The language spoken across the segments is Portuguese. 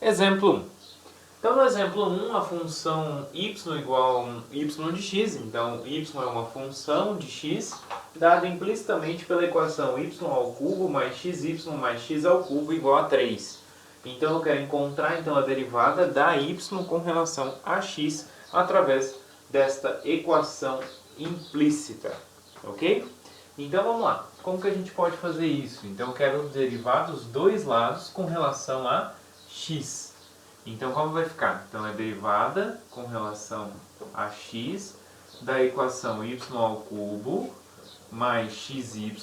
Exemplo 1. Então, no exemplo 1, a função y igual a y de x. Então, y é uma função de x dada implicitamente pela equação y ao cubo mais xy mais x ao cubo igual a 3. Então, eu quero encontrar então, a derivada da y com relação a x através desta equação implícita. Ok? Então, vamos lá. Como que a gente pode fazer isso? Então, eu quero derivar dos dois lados com relação a x. Então, como vai ficar? Então, é derivada com relação a x da equação y ao cubo mais xy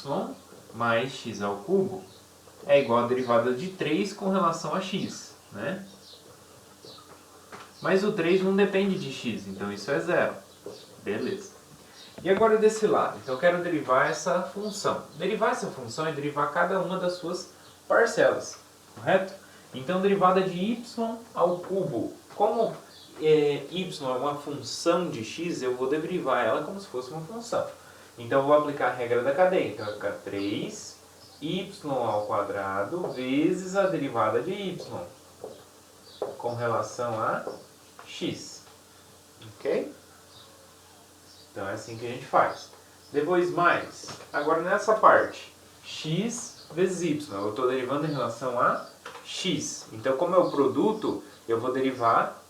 mais x ao cubo é igual a derivada de 3 com relação a x, né? Mas o 3 não depende de x, então isso é zero. Beleza. E agora desse lado? Então, eu quero derivar essa função. Derivar essa função é derivar cada uma das suas parcelas, correto? Então, derivada de y ao cubo. Como y é uma função de x, eu vou derivar ela como se fosse uma função. Então, eu vou aplicar a regra da cadeia. Então, vai ficar 3y ao quadrado vezes a derivada de y com relação a x. Ok? Então, é assim que a gente faz. Depois, mais. Agora, nessa parte, x vezes y. Eu estou derivando em relação a x. Então, como é o produto, eu vou derivar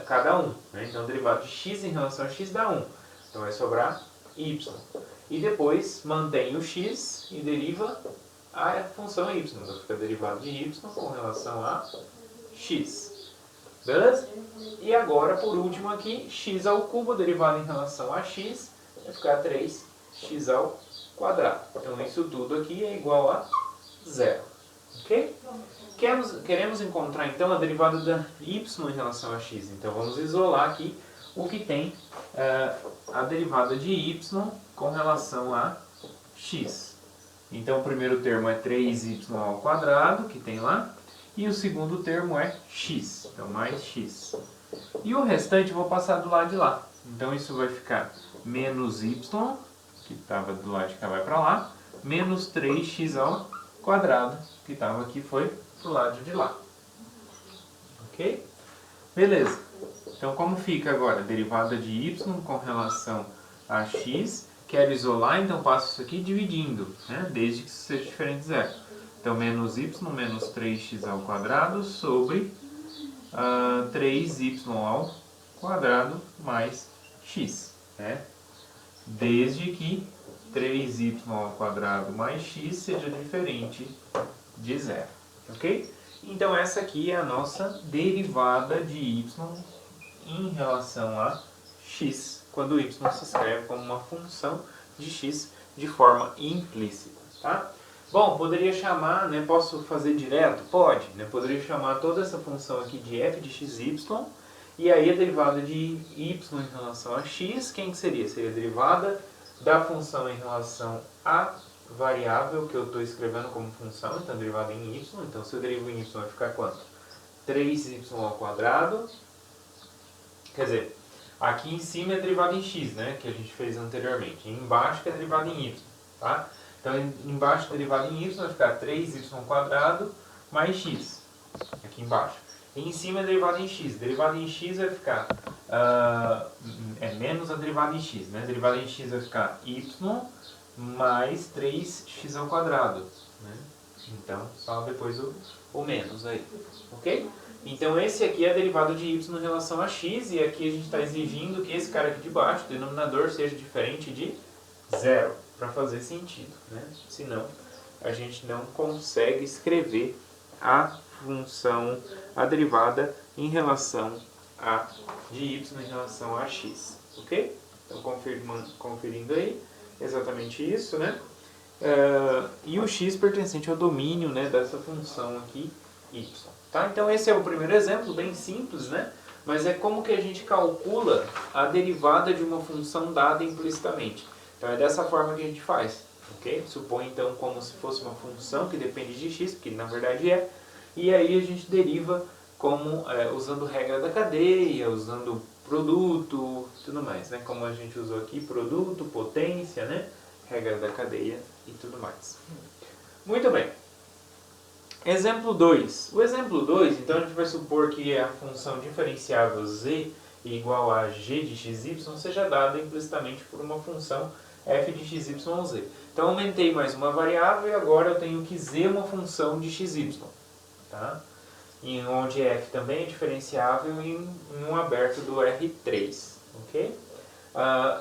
cada um. Né? Então, o derivado de x em relação a x dá 1. Então, vai sobrar y. E depois, mantém o x e deriva a função y. Então, fica derivado de y com relação a x. Beleza? E agora, por último aqui, x ao cubo derivado em relação a x vai ficar 3x ao quadrado. Então, isso tudo aqui é igual a zero. Ok? Queremos encontrar, então, a derivada da y em relação a x. Então, vamos isolar aqui o que tem a derivada de y com relação a x. Então, o primeiro termo é 3y ao quadrado, que tem lá. E o segundo termo é x, então mais x. E o restante eu vou passar do lado de lá. Então isso vai ficar menos y, que estava do lado de cá, vai para lá, menos 3x ao quadrado, que estava aqui, foi para o lado de lá. Ok? Beleza. Então como fica agora? Derivada de y com relação a x. Quero isolar, então passo isso aqui dividindo, né? Desde que isso seja diferente de zero. Então, menos y, menos 3x ao quadrado sobre 3y ao quadrado mais x. Né? Desde que 3y ao quadrado mais x seja diferente de zero. Ok? Então, essa aqui é a nossa derivada de y em relação a x, quando y se escreve como uma função de x de forma implícita. Tá? Bom, poderia chamar, né, posso fazer direto? Pode, né, poderia chamar toda essa função aqui de f de xy, e aí a derivada de y em relação a x, quem que seria? Seria a derivada da função em relação à variável que eu estou escrevendo como função, então derivada em y, então se eu derivo em y vai ficar quanto? 3y ao quadrado, quer dizer, aqui em cima é derivada em x, né, que a gente fez anteriormente, e embaixo que é derivada em y, tá? Então, embaixo derivada em y vai ficar 3y ao quadrado mais x, aqui embaixo. E em cima é derivada em x. Derivada em x vai ficar, menos a derivada em x, né? Derivada em x vai ficar y mais 3x ao quadrado, né? Então, só depois o menos aí, ok? Então, esse aqui é a derivada de y em relação a x, e aqui a gente está exigindo que esse cara aqui de baixo, o denominador, seja diferente de zero, para fazer sentido, né? Senão, a gente não consegue escrever a função, a derivada em relação a de y em relação a x, ok? Então, conferindo aí, exatamente isso, né? E o x pertencente ao domínio, né, dessa função aqui, y. Tá? Então, esse é o primeiro exemplo, bem simples, né? Mas é como que a gente calcula a derivada de uma função dada implicitamente. Então, é dessa forma que a gente faz, ok? Supõe, então, como se fosse uma função que depende de x, porque na verdade é, e aí a gente deriva como, usando regra da cadeia, usando produto, tudo mais, né? Como a gente usou aqui, produto, potência, né? Regra da cadeia e tudo mais. Muito bem. Exemplo 2. O exemplo 2, então a gente vai supor que a função diferenciável z igual a g de xy seja dada implicitamente por uma função f de xyz. Então aumentei mais uma variável e agora eu tenho que z uma função de xy. Tá? Em onde f também é diferenciável em um aberto do R3. Okay?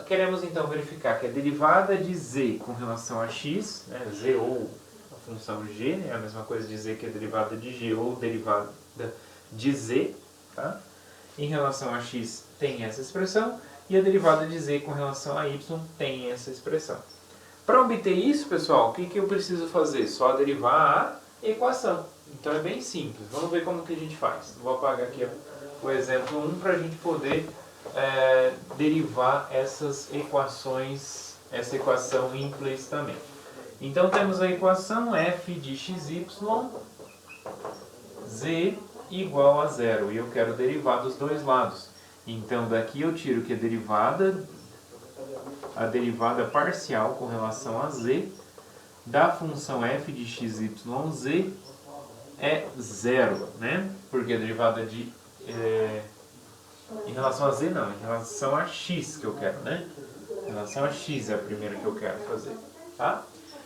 Queremos então verificar que a derivada de z com relação a x, né, z ou a função g, né, é a mesma coisa de dizer que é derivada de g ou derivada de z, tá? Em relação a x tem essa expressão e a derivada de z com relação a y tem essa expressão. Para obter isso, pessoal, o que eu preciso fazer? Só derivar a equação. Então é bem simples. Vamos ver como que a gente faz. Vou apagar aqui o exemplo 1 para a gente poder derivar essas equações, essa equação implicitamente. Então temos a equação f de xy z igual a 0 e eu quero derivar dos dois lados. Então daqui eu tiro que a derivada parcial com relação a z da função f de xyz é 0, né? Porque a derivada de em relação a z não, em relação a x que eu quero, né? Em relação a x é a primeira que eu quero fazer, tá?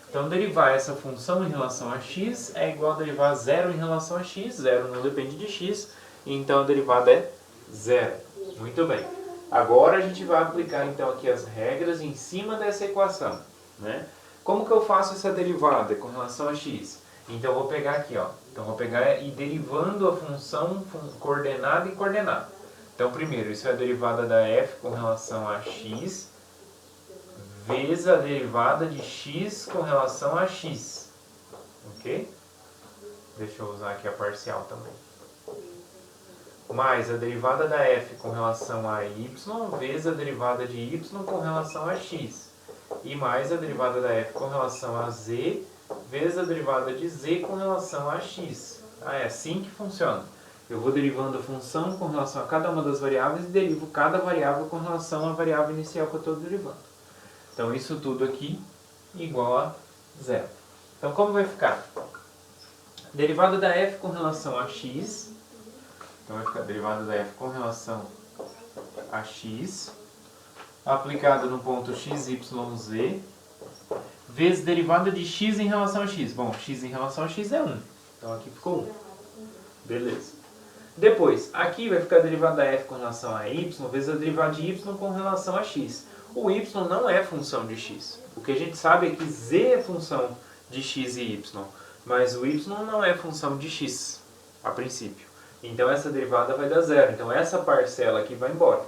Então derivar essa função em relação a x é igual a derivar 0 em relação a x, 0 não depende de x, então a derivada é 0. Muito bem. Agora a gente vai aplicar então aqui as regras em cima dessa equação, né? Como que eu faço essa derivada com relação a x? Então eu vou pegar aqui, ó. Então vou pegar e derivando a função coordenada e coordenada. Então primeiro, isso é a derivada da f com relação a x vezes a derivada de x com relação a x. Ok? Deixa eu usar aqui a parcial também. Mais a derivada da f com relação a y vezes a derivada de y com relação a x. E mais a derivada da f com relação a z vezes a derivada de z com relação a x. É assim que funciona. Eu vou derivando a função com relação a cada uma das variáveis e derivo cada variável com relação à variável inicial que eu estou derivando. Então isso tudo aqui igual a 0. Então como vai ficar? Derivada da f com relação a x. Então vai ficar derivada da f com relação a x aplicada no ponto xyz vezes derivada de x em relação a x. Bom, x em relação a x é 1. Então aqui ficou 1. Beleza. Depois, aqui vai ficar a derivada da f com relação a y vezes a derivada de y com relação a x. O y não é função de x. O que a gente sabe é que z é função de x e y, mas o y não é função de x, a princípio. Então essa derivada vai dar 0. Então essa parcela aqui vai embora.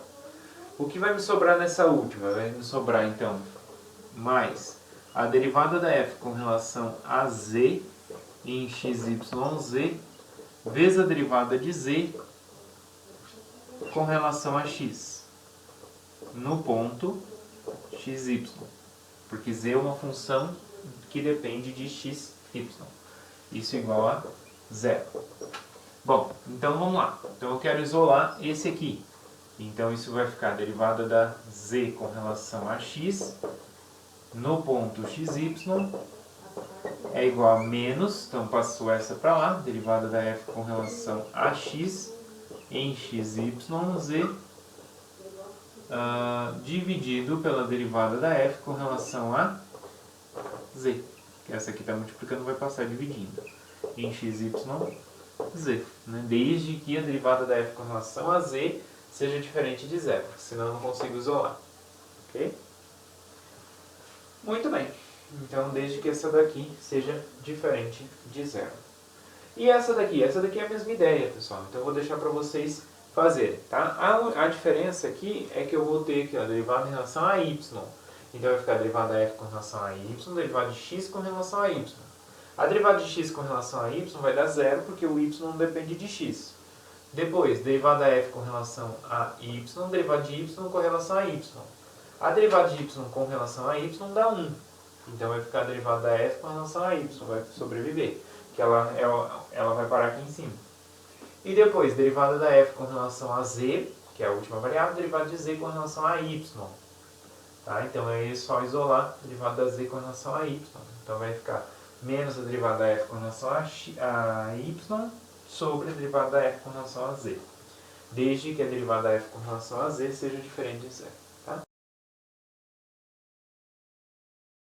O que vai me sobrar nessa última? Vai me sobrar então mais a derivada da f com relação a z em xyz vezes a derivada de z com relação a x no ponto xy, porque z é uma função que depende de xy. Isso igual a 0. Bom, então vamos lá. Então eu quero isolar esse aqui. Então isso vai ficar a derivada da z com relação a x no ponto xy é igual a menos, então passou essa para lá, derivada da f com relação a x em xyz dividido pela derivada da f com relação a z. Que essa aqui está multiplicando, vai passar dividindo em xyz, né? Desde que a derivada da f com relação a z seja diferente de 0, senão eu não consigo isolar. Ok? Muito bem. Então, desde que essa daqui seja diferente de 0. E essa daqui? Essa daqui é a mesma ideia, pessoal. Então, eu vou deixar para vocês fazerem, tá? A diferença aqui é que eu vou ter aqui a derivada em relação a y. Então, vai ficar a derivada da f com relação a y, derivada de x com relação a y. A derivada de x com relação a y vai dar 0, porque o y não depende de x. Depois, derivada da f com relação a y, derivada de y com relação a y. A derivada de y com relação a y dá 1. Então vai ficar a derivada da f com relação a y, vai sobreviver, que ela vai parar aqui em cima. E depois, derivada da f com relação a z, que é a última variável, derivada de z com relação a y. Tá? Então é só isolar a derivada da z com relação a y. Então vai ficar menos a derivada da f com relação a y sobre a derivada da f com relação a z. Desde que a derivada da f com relação a z seja diferente de zero.